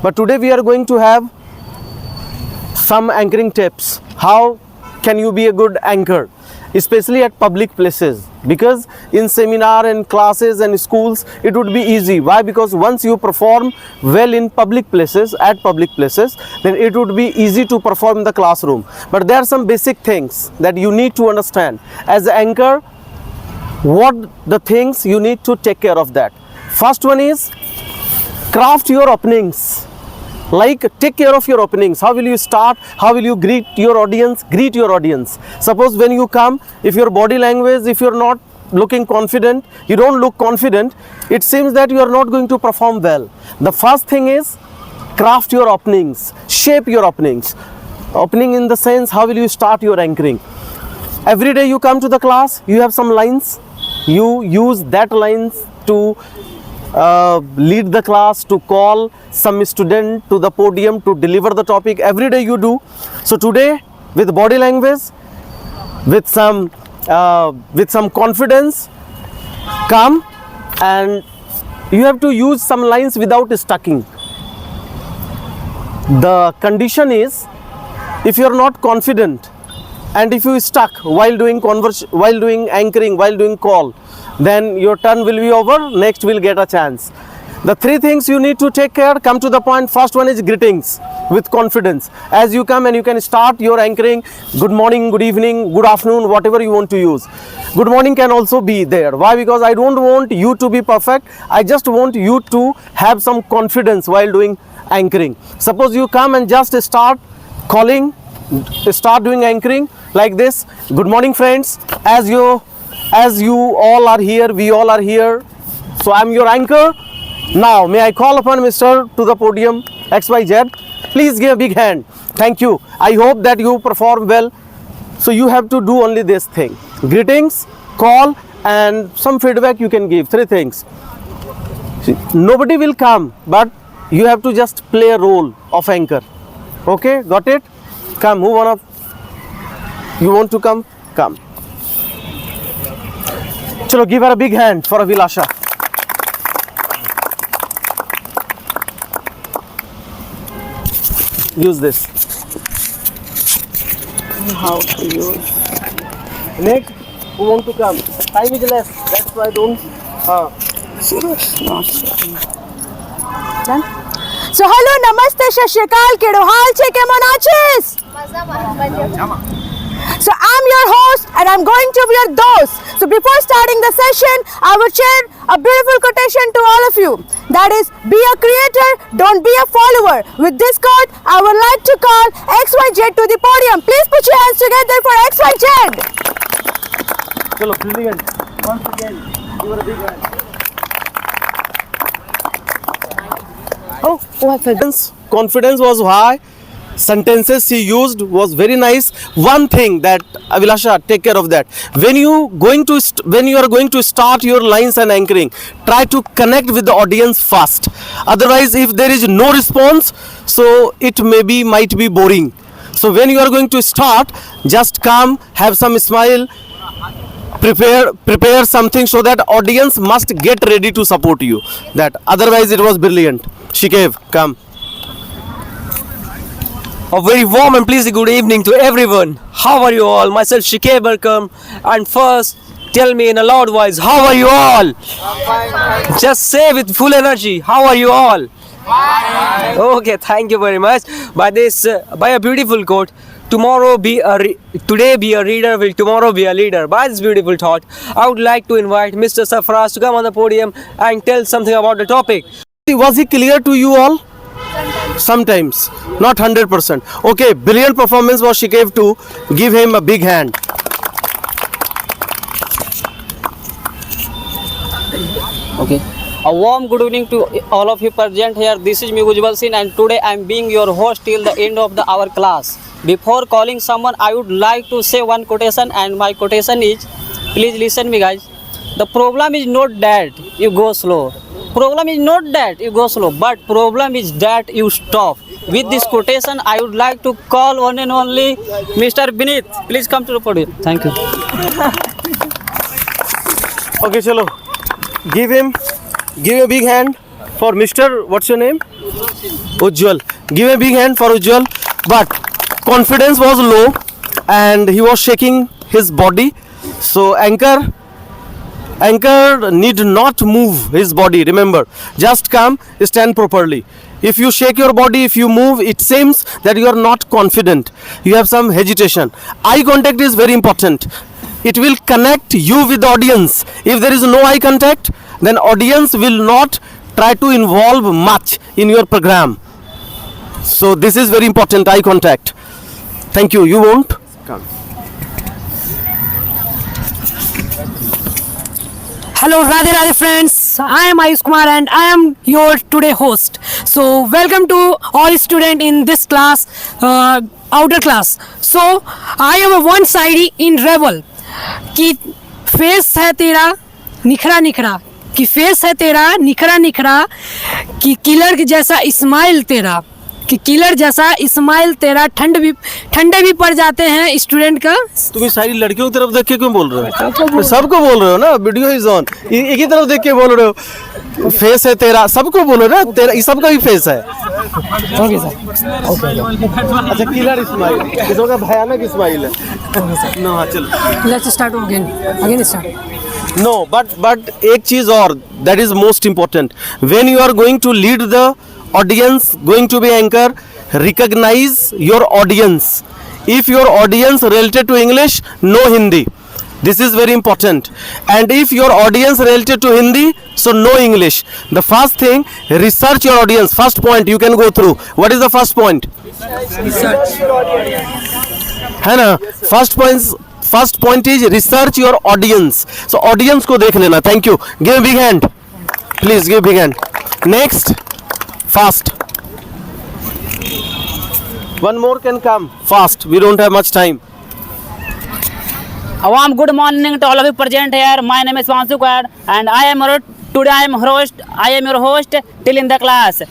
But today we are going to have some anchoring tips. How can you be a good anchor, especially at public places? Because in seminar and classes and schools it would be easy. Why? Because once you perform well in public places, at public places, then it would be easy to perform in the classroom. But there are some basic things that you need to understand as an anchor. What the things you need to take care of that? First one is craft your openings. Like, take care of your openings. How will you start? How will you greet your audience? Greet your audience. Suppose when you come, if your body language, if you're not looking confident, you don't look confident, it seems that you are not going to perform well. The first thing is craft your openings, shape your openings. Opening in the sense, how will you start your anchoring? Every day you come to the class, you have some lines, you use that lines to lead the class, to call some student to the podium to deliver the topic. Every day you do. So today, with body language, with some confidence, come, and you have to use some lines without stucking. The condition is, if you are not confident and if you stuck while doing while doing anchoring, while doing call, then your turn will be over, next will get a chance. The three things you need to take care, come to the point. First one is greetings with confidence. As you come and you can start your anchoring, good morning, good evening, good afternoon, whatever you want to use. Good morning can also be there. Why? Because I don't want you to be perfect. I just want you to have some confidence while doing anchoring. Suppose you come and just start calling, start doing anchoring like this. Good morning, friends. As you all are here, we all are here. So I am your anchor. Now, may I call upon Mr. to the podium, XYZ. Please give a big hand. Thank you. I hope that you perform well. So you have to do only this thing. Greetings, call, and some feedback you can give. Three things. See, nobody will come, but you have to just play a role of anchor. Okay, got it? Come, who wanna? You want to come? Come. Chalo, give her a big hand for Abhilasha. Use this. How to use? Next, who want to come? Time is less. That's why I don't. So hello, namaste, shashikal, kedo hal che, kemon aches? So I'm your host and I'm going to be your dose. So before starting the session, I will share a beautiful quotation to all of you. That is, be a creator, don't be a follower. With this quote, I would like to call XYZ to the podium. Please put your hands together for XYZ. Chalo, brilliant. Once again, give her a big hand. Oh, I forgot. Confidence was high. Sentences she used was very nice. One thing that Abhilasha, take care of that. When you are going to start your lines and anchoring, try to connect with the audience first. Otherwise, if there is no response, so it might be boring. So when you are going to start, just come, have some smile, prepare something so that audience must get ready to support you. That otherwise it was brilliant. Shikev, come. A very warm and pleasing good evening to everyone. How are you all? Myself Shikev Barkam, and first tell me in a loud voice, how are you all? Fine. Just say with full energy, how are you all? Fine. Okay, thank you very much. By a beautiful quote, today be a reader, will tomorrow be a leader. By this beautiful thought, I would like to invite Mr. Safraz to come on the podium and tell something about the topic. Was he clear to you all? Sometimes, not 100%. Okay, brilliant performance was Shikev too. Give him a big hand. Okay. A warm good evening to all of you present here. This is me Ujjwal Singh, and today I am being your host till the end of our class. Before calling someone, I would like to say one quotation, and my quotation is, please listen me guys. The problem is not that you go slow. Problem is not that you go slow, but problem is that you stop. With this quotation, I would like to call one and only Mr. Binit. Please come to the podium. Thank you. Okay, chalo. Give a big hand. for Mr. What's your name? Ujjwal. Give a big hand for Ujjwal. But confidence was low and he was shaking his body. So anchor need not move his body. Remember, just come, stand properly. If you shake your body, if you move, it seems that you are not confident. You have some hesitation. Eye contact is very important. It will connect you with the audience. If there is no eye contact, then audience will not try to involve much in your program. So this is very important, eye contact. Thank you. You won't come. Hello, Radhe Radhe friends. I am Ayush Kumar and I am your today host. So welcome to all students in this class, outer class. So I am a one sided in rebel. कि face है तेरा निखरा निखरा, कि face है तेरा निखरा निखरा, कि killer जैसा इस्माइल तेरा, कि किलर जैसा इस्माइल तेरा, ठंडे भी पड़ जाते हैं स्टूडेंट का। तुम सारी लड़कियों की तरफ देख के क्यों बोल रहे हो? सबको बोल रहे हो ना, वीडियो इज ऑन। एक ही तरफ देख के बोल रहे हो, फेस है तेरा, सबको बोलो ना, तेरा ये सबका भी फेस है। Okay sir, okay. अच्छा, किलर स्माइल, इसका भयानक स्माइल है। नो, हाँ चलो, let's start again start. No, but एक चीज और, that is most important. When you are going to lead the audience, going to be anchor, recognize your audience. If your audience related to English, no Hindi. This is very important. And if your audience related to Hindi, so no English. The first thing, research your audience. First point you can go through. What is the first point? Research. है ना? First point is research your audience. So audience को देख लेना. Thank you. Give a big hand. Please give big hand. Next. Fast. One more can come. Fast. We don't have much time. A warm good morning to all of you present here. My name is Vanshu Kwad and I am your host till in the class.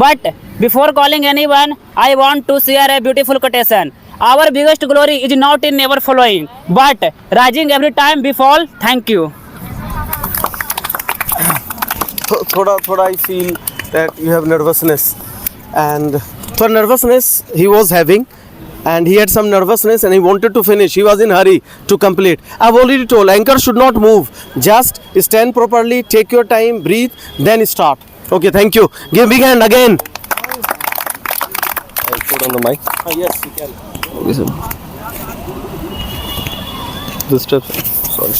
But before calling anyone, I want to share a beautiful quotation. Our biggest glory is not in never following, but rising every time we fall. Thank you. थोड़ा I feel that you have nervousness, and so nervousness he was having, and he had some nervousness and he wanted to finish. He was in hurry to complete. I've already told, anchor should not move. Just stand properly, take your time, breathe, then start. Okay, thank you. Give big hand again. I'll put on the mic. Yes, you can. Okay, sir. This step. Sorry.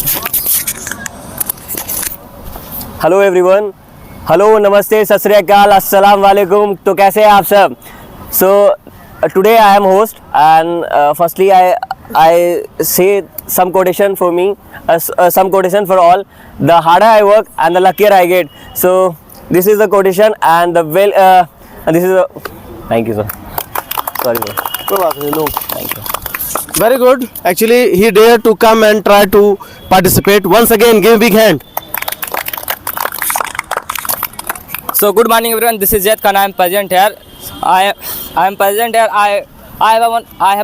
Hello everyone, hello, नमस्ते, सत श्री अकाल, अस्सलाम वालेकुम। तो कैसे हैं आप सब? So today I am host and firstly I से some quotation for me, some quotation for all. The harder I work and the luckier I get. So this is the quotation and the this is the, thank you sir, sorry sir. No problem, no. Thank you. Very good. Actually, he dared to come and try to participate. Once again, give a big hand. So good morning everyone. This is Zaid Khan. I am present here. I am present here. I have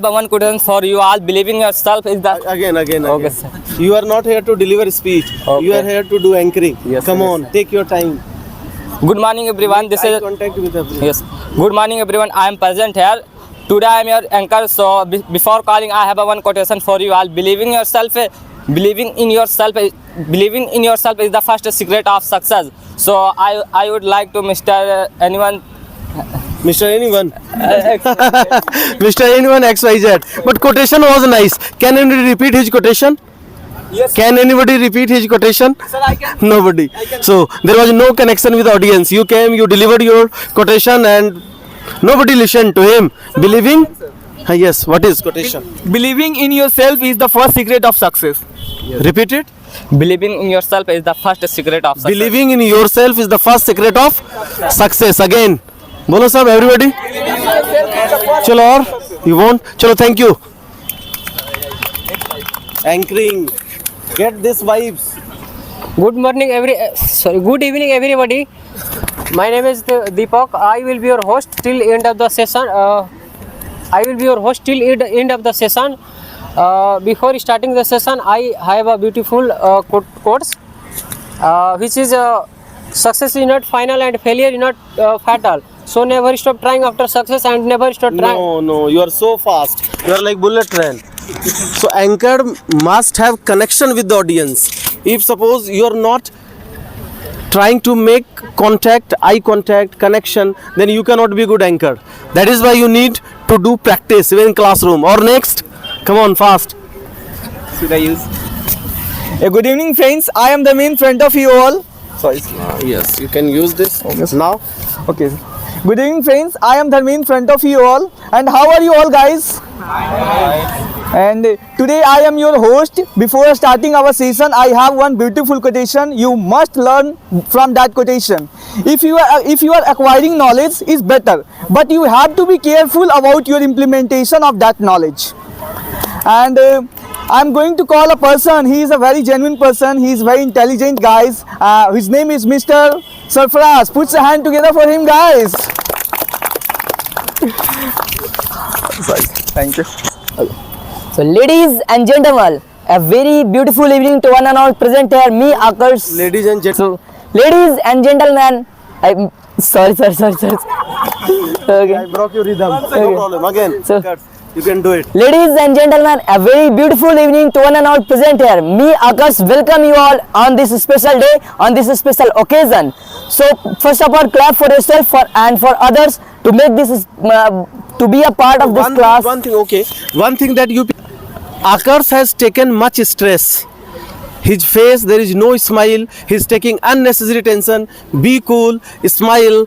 a one question for you all. Believing yourself is the Again. Okay, sir. You are not here to deliver speech. Okay. You are here to do anchoring. Yes, Come sir, on, yes, take your time. Good morning everyone. This Eye is contact with everyone. yes. Good morning everyone. I am present here. Today I am your anchor. So before calling, I have a one quotation for you all. Believing in yourself is the first secret of success. So I would like to Mr. Anyone. Mr. Anyone. Mr. Anyone XYZ. But quotation was nice. Can anybody repeat his quotation? Yes. Can anybody repeat his quotation? Sir, I can. Nobody. So there was no connection with the audience. You came, you delivered your quotation, and nobody listened to him. Believing. Yes. What is quotation? Believing in yourself is the first secret of success. Repeat it. Believing in yourself is the first secret of success. Believing in yourself is the first secret of success. Again. बोलो सब everybody. चलो और you want? चलो thank you. Anchoring. Get this vibes. Good morning, good evening, everybody. My name is Deepak. I will be your host till end of the session. Before starting the session, I have a beautiful quotes, which is success is not final and failure is not fatal. So never stop trying after success and never stop trying. No, you are so fast. You are like bullet train. So anchor must have connection with the audience. If suppose you are not trying to make contact, eye contact, connection, then you cannot be a good anchor. That is why you need to do practice even in classroom. Or next, come on, fast. Should I use? Good evening, friends. I am the main friend of you all. Sorry. Yes, you can use this now. Okay. Good evening, friends. I am the main friend of you all. And how are you all, guys? And today I am your host. Before starting our session, I have one beautiful quotation. You must learn from that quotation. If you are acquiring knowledge is better, but you have to be careful about your implementation of that knowledge. And I'm going to call a person. He is a very genuine person. He is very intelligent, guys. His name is Mr. Sarfaraz. Put your hand together for him, guys. Sorry. Thank you. So, ladies and gentlemen, a very beautiful evening to one and all present here. Me, Akars. Ladies and gentlemen. Ladies and gentlemen, sorry. Okay. I broke your rhythm. No problem. Again. So- You can do it. Ladies and gentlemen, a very beautiful evening to one and all present here. Me, Akash, welcome you all on this special day, on this special occasion. So, first of all, clap for yourself and for others to make this, to be a part of this class. One thing, okay. One thing that you... Akars has taken much stress. His face, there is no smile. He's taking unnecessary tension. Be cool, smile,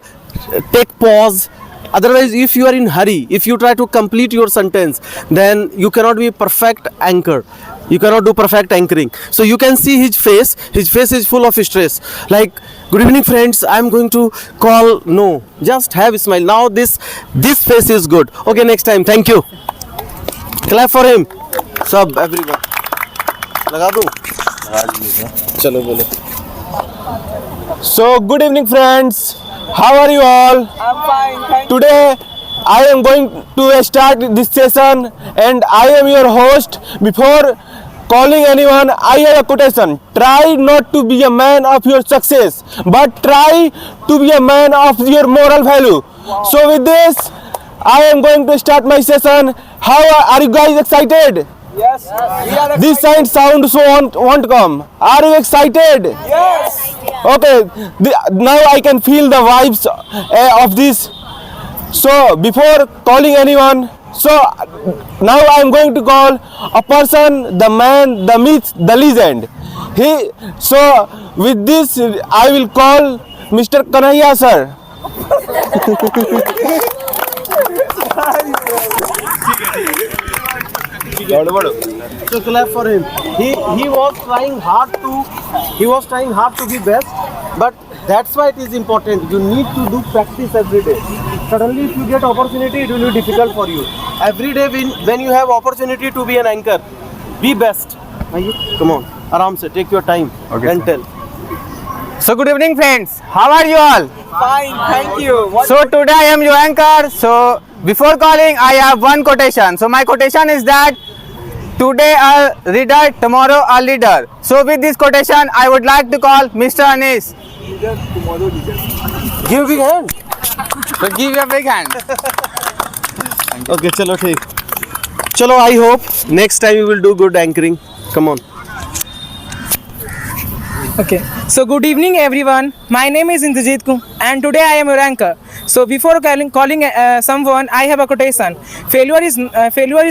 take pause. Otherwise, if you are in hurry, if you try to complete your sentence, then you cannot be perfect anchor. You cannot do perfect anchoring. So you can see his face. His face is full of stress. Like, good evening, friends. I'm going to call. No, just have a smile. Now this face is good. Okay, next time. Thank you. Clap for him. Sub everyone. लगा दूँ? चलो बोलो. So, good evening, friends. How are you all? I'm fine. Today, I am going to start this session, and I am your host. Before calling anyone, I have a quotation. Try not to be a man of your success, but try to be a man of your moral value. So, with this, I am going to start my session. How are you guys excited? Yes. This sound so won't come. Are you excited? Yes. Okay. Now I can feel the vibes of this. So before calling anyone, so now I am going to call a person, the man, the myth, the legend. So with this I will call Mr. Kanhaiya sir. So clap for him. He was trying hard to be best, but that's why it is important. You need to do practice every day. Suddenly, if you get opportunity, it will be difficult for you. Every day, when you have opportunity to be an anchor, be best. Come on, aram se take your time and tell. So good evening, friends. How are you all? Fine, thank you. So today I am your anchor. So before calling, I have one quotation. So my quotation is that today a reader, tomorrow a leader. So with this quotation, I would like to call Mr. Anis. Give a big hand. So give you a big hand. Okay, chalo ठीक. Chalo, I hope next time you will do good anchoring. Come on. Okay, so good evening everyone. My name is Indrajit Kumar and today I am your anchor. So before calling someone, I have a quotation. Failure is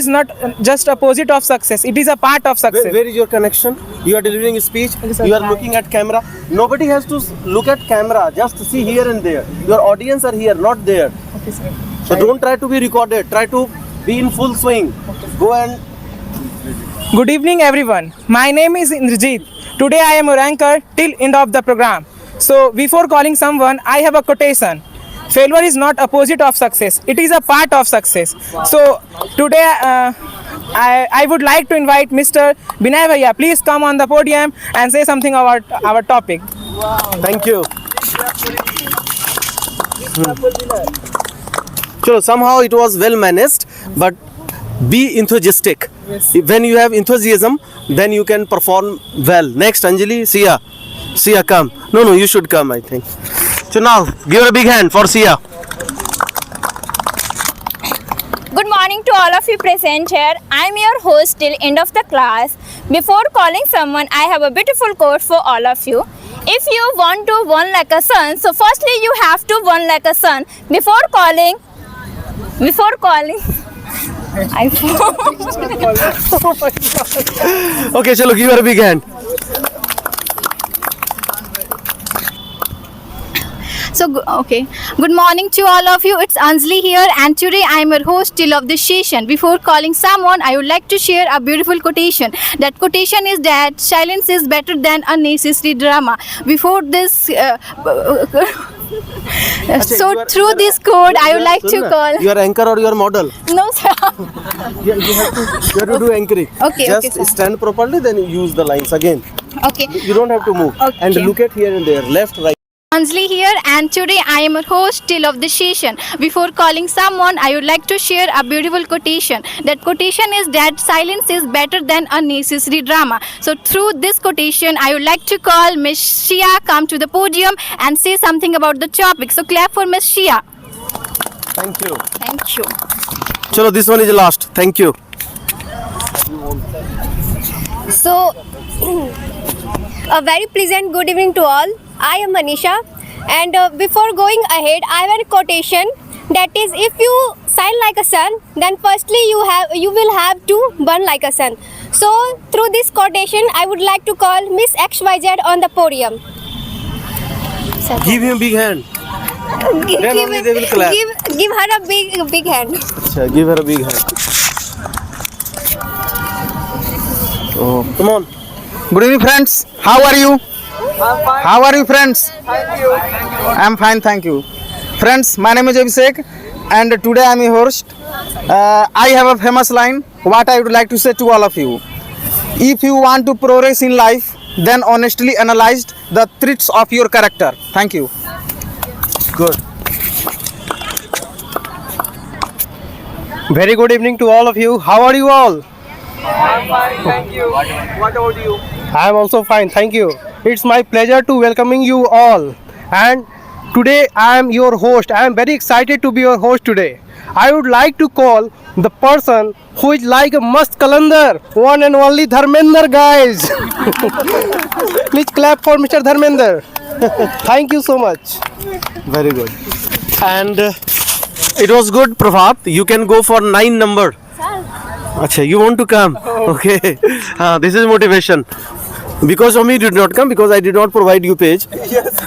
not just opposite of success. It is a part of success. Where is your connection? You are delivering a speech. You are looking at camera. Nobody has to look at camera. Just see here and there. Your audience are here, not there. Okay, sir. So don't try to be recorded. Try to be in full swing. Go and... Good evening everyone. My name is Indrajit. Today I am your anchor till end of the program. So before calling someone, I have a quotation. Failure is not opposite of success. It is a part of success. So today I would like to invite Mr. Binay Bhaiya. Please come on the podium and say something about our topic. Thank you. So somehow it was well managed, but be enthusiastic. Yes. When you have enthusiasm, then you can perform well. Next, Anjali, Sia. Sia, come. No, you should come, I think. So now, give her a big hand for Sia. Good morning to all of you present here. I am your host till end of the class. Before calling someone, I have a beautiful quote for all of you. If you want to run like a sun, so firstly you have to run like a sun. Before calling, I Okay, chalo, give her a big hand. Okay. Good morning to all of you. It's Anjali here, and today I am your host till of this session. Before calling someone, I would like to share a beautiful quotation. That quotation is that silence is better than unnecessary drama. Before this, so through this quote, I would like to call. You are anchor or you are model? No, sir. You have to do anchoring. Okay, Just sir. stand properly, then use the lines again. Okay. You don't have to move. Okay. And look at here and there, left, right. Anjali here, and today I am a host till of the session. Before calling someone, I would like to share a beautiful quotation. That quotation is that silence is better than unnecessary drama. So through this quotation, I would like to call Miss Shia come to the podium and say something about the topic. So clap for Miss Shia. Thank you. Thank you. Chalo, this one is the last. Thank you. So, a very pleasant good evening to all. I am Manisha, and before going ahead, I have a quotation that is, if you shine like a sun, then firstly you will have to burn like a sun. So, through this quotation, I would like to call Miss XYZ on the podium. Give him a big hand. Then only they will clap. Give her a big hand. Achha, give her a big hand. Oh, come on. Good evening, friends. How are you? How are you, friends? Thank you. I'm fine, thank you. Friends, my name is Abhishek, and today I'm your host. I have a famous line, what I would like to say to all of you. If you want to progress in life, then honestly analyze the traits of your character. Thank you. Good. Very good evening to all of you. How are you all? I'm fine, thank you. What about you? I am also fine, thank you. It's my pleasure to welcoming you all. And today I am your host. I am very excited to be your host today. I would like to call the person who is like a must calendar, one and only Dharmender, guys. Please clap for Mr. Dharmender. Thank you so much. Very good. And it was good, Prabhat. You can go for 9 number. Achha, you want to come? Okay. This is motivation. Because of me, you did not come, because I did not provide you page. Yes.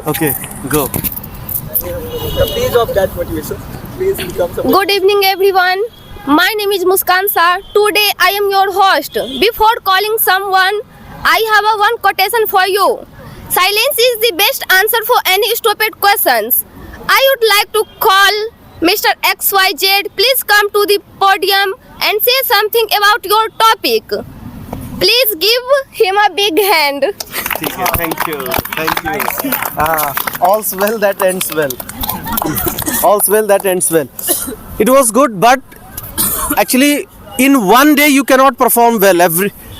Okay, go. Please of that motivation. Please become some. Good evening, everyone. My name is Muskan Sir. Today I am your host. Before calling someone, I have a one quotation for you. Silence is the best answer for any stupid questions. I would like to call Mr. XYZ. Please come to the podium and say something about your topic. Please give him a big hand. Thank you. Thank you. All's well that ends well. All's well that ends well. It was good, but actually in one day you cannot perform well.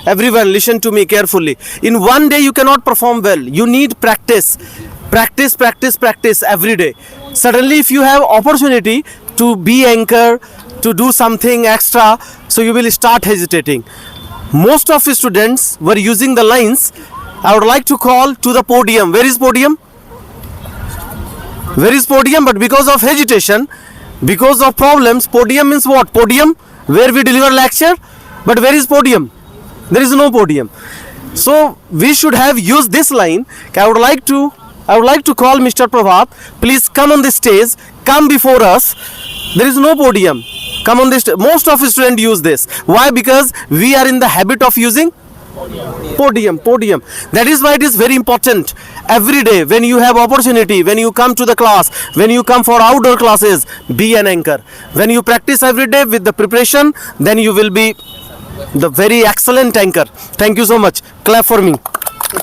Everyone listen to me carefully. In one day you cannot perform well. You need practice. Practice every day. Suddenly if you have opportunity to be anchor, to do something extra, so you will start hesitating. Most of the students were using the lines. I would like to call to the podium. Where is podium? Where is podium? But because of hesitation, because of problems, podium means what? Podium where we deliver lecture. But where is podium? There is no podium. So we should have used this line. I would like to call Mr. Prabhat. Please come on the stage. Come before us. There is no podium. Come on this. Most of the students use this. Why? Because we are in the habit of using podium. That is why it is very important. Every day when you have opportunity, when you come to the class, when you come for outdoor classes, be an anchor. When you practice every day with the preparation, then you will be the very excellent anchor. Thank you so much. Clap for me.